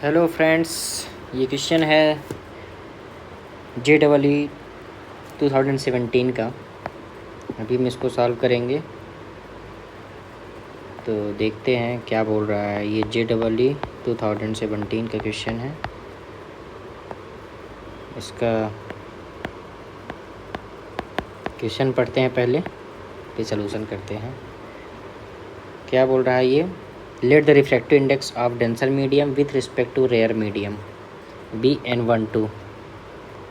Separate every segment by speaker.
Speaker 1: Hello friends, ये question है JEE 2017 का। अभी हम इसको सॉल्व करेंगे, तो देखते हैं क्या बोल रहा है। ये JEE 2017 का क्वेश्चन है। इसका क्वेश्चन पढ़ते हैं पहले, फिर सलूशन करते हैं। क्या बोल रहा है ये? Let the refractive index of denser medium with respect to rare medium be N12।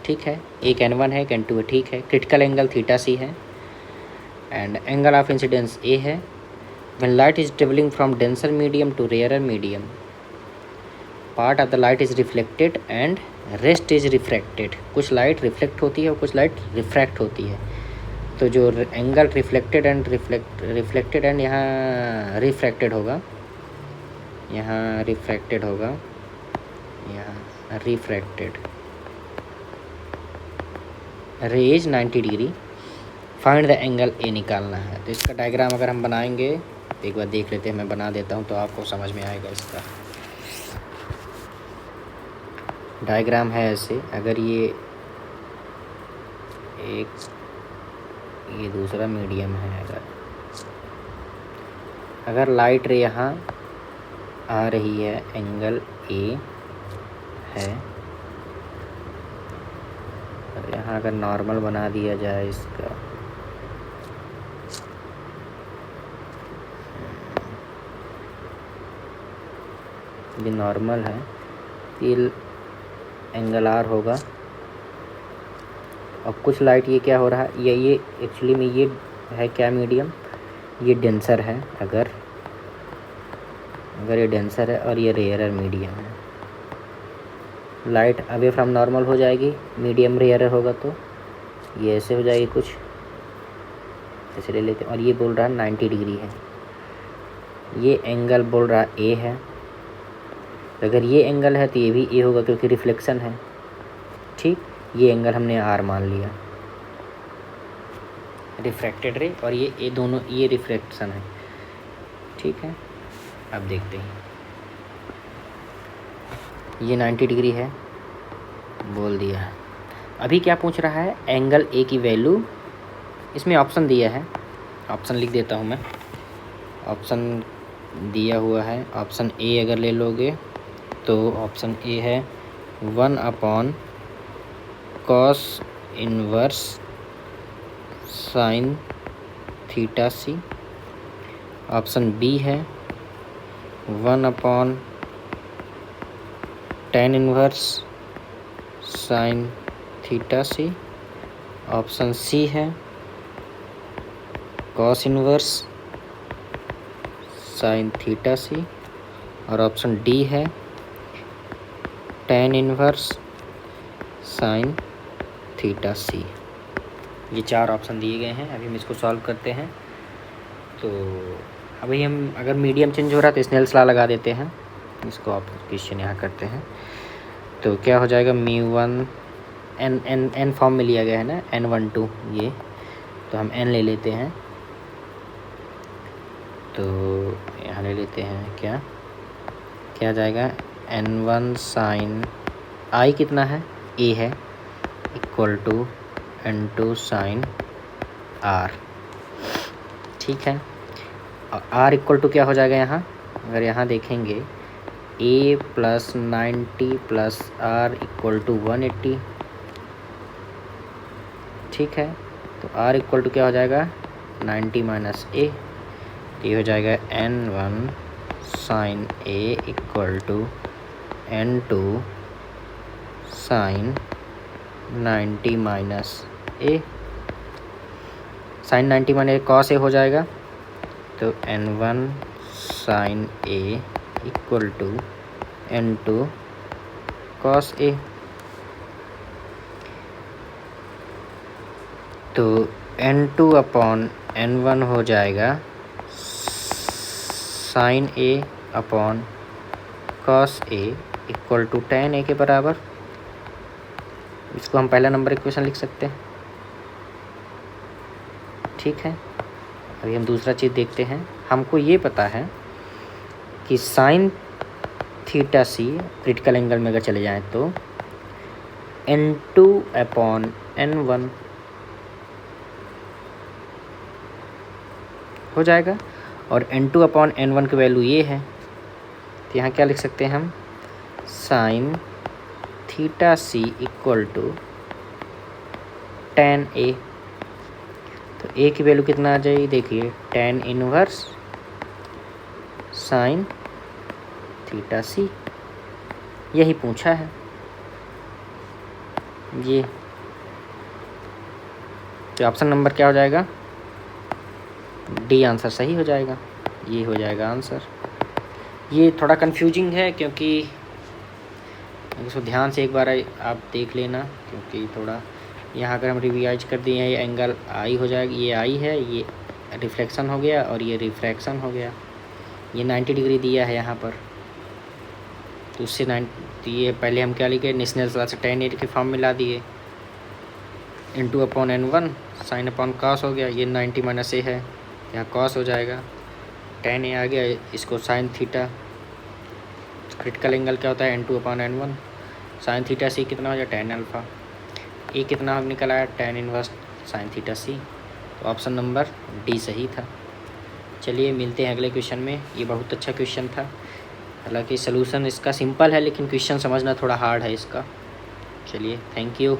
Speaker 1: ठीक है, एक N1 है, एक N2 है। ठीक है, क्रिटिकल एंगल थीटा सी है and angle of incidence A है। When light is travelling from denser medium to rare medium, part of the light is reflected and rest is refracted. कुछ light reflect होती है और कुछ light refract होती है। तो जो एंगल रिफ्लेक्टेड एंड यहाँ रिफ्रैक्टेड होगा, यहाँ रिफ्रैक्टेड होगा, यहाँ refracted rays 90 degree. Find the angle A निकालना है। तो इसका डायग्राम अगर हम बनाएंगे तो एक बार देख लेते हैं, मैं बना देता हूँ तो आपको समझ में आएगा। इसका डायग्राम है ऐसे। अगर ये एक, ये दूसरा मीडियम है, अगर लाइट रे यहाँ आ रही है, एंगल ए है, और यहाँ अगर नॉर्मल बना दिया जाए इसका, ये नॉर्मल है, ये एंगल आर होगा। और कुछ लाइट ये क्या हो रहा है, ये एक्चुअली में ये है क्या मीडियम, ये डेंसर है। अगर ये डेंसर है और ये रेयरर मीडियम है, लाइट अवे फ्रॉम नॉर्मल हो जाएगी, मीडियम रेयरर होगा तो ये ऐसे हो जाएगी, कुछ ऐसे ले लेते हैं। और ये बोल रहा है 90 डिग्री है, ये एंगल बोल रहा ए है। अगर ये एंगल है तो ये भी ए होगा क्योंकि रिफ्लेक्शन है। ठीक, ये एंगल हमने आर मान लिया, रिफ्रैक्टेड रे, और ये ए दोनों, ये रिफ्लेक्शन है। ठीक है, अब देखते हैं। ये 90 डिग्री है बोल दिया। अभी क्या पूछ रहा है, एंगल ए की वैल्यू। इसमें ऑप्शन दिया है, ऑप्शन लिख देता हूँ मैं। ऑप्शन दिया हुआ है, ऑप्शन ए अगर ले लोगे तो ऑप्शन ए है 1/cos इनवर्स साइन थीटा सी। ऑप्शन बी है 1/tan इनवर्स साइन थीटा सी। ऑप्शन सी है cos इनवर्स साइन थीटा सी। और ऑप्शन डी है tan इनवर्स साइन थीटा सी। ये चार ऑप्शन दिए गए हैं। अभी हम इसको सॉल्व करते हैं। तो अभी हम, अगर मीडियम चेंज हो रहा है तो स्नेल्स लॉ लगा देते हैं। इसको आप क्वेश्चन यहाँ करते हैं तो क्या हो जाएगा, μ1 n फॉर्म में लिया गया है ना, N12 ये, तो हम n ले लेते हैं। तो यहाँ ले लेते हैं, क्या आ जाएगा, N1 साइन I कितना है, A है, equal to N2 sign R। ठीक है, और R इक्वल टू क्या हो जाएगा यहाँ, अगर यहाँ देखेंगे A + 90 + R इक्वल टू 180। ठीक है, तो R इक्वल टू क्या हो जाएगा, 90 - A। ये हो जाएगा N1 sine A equal to N2 sine 90 - A। Sine 90 - cos A हो जाएगा, तो N1 sine A equal to N2 cos A। तो N2/N1 हो जाएगा sine A/cos A equal to tan A के बराबर। इसको हम पहला नंबर इक्वेशन लिख सकते हैं। ठीक है, अभी हम दूसरा चीज़ देखते हैं। हमको ये पता है कि साइन थीटा सी, क्रिटिकल एंगल में अगर चले जाएँ तो N2/N1 हो जाएगा, और N2/N1 की वैल्यू ये है, तो यहाँ क्या लिख सकते हैं हम, sine theta C equal to tan A। तो A की वैल्यू कितना आ जाएगी, देखिए tan inverse sine theta C, यही पूछा है ये। तो ऑप्शन नंबर क्या हो जाएगा, डी आंसर सही हो जाएगा, ये हो जाएगा आंसर। ये थोड़ा कंफ्यूजिंग है क्योंकि इसको ध्यान से एक बार आप देख लेना, क्योंकि थोड़ा यहाँ अगर हम रिवाइज कर दिए ये एंगल आई हो जाएगा, ये आई है, ये रिफ्लेक्शन हो गया और ये रिफ्रैक्शन हो गया, ये 90 डिग्री दिया है यहाँ पर। तो उससे ये पहले हम क्या लिखे, नेशनल क्लास tan A के फॉर्म में ला दिए, N2/N1 साइन अपॉन कॉस हो गया, ये 90 - A है, यहाँ कॉस हो जाएगा, tan A आ गया, इसको साइन थीटा, क्रिटिकल एंगल क्या होता है N2/N1, साइन थीटा सी कितना हो जाए tan अल्फ़ा, ए कितना निकल आया tan इनवर्स साइन थीटा सी। तो ऑप्शन नंबर डी सही था। चलिए मिलते हैं अगले क्वेश्चन में। ये बहुत अच्छा क्वेश्चन था, हालांकि सलूशन इसका सिंपल है लेकिन क्वेश्चन समझना थोड़ा हार्ड है इसका। चलिए, थैंक यू।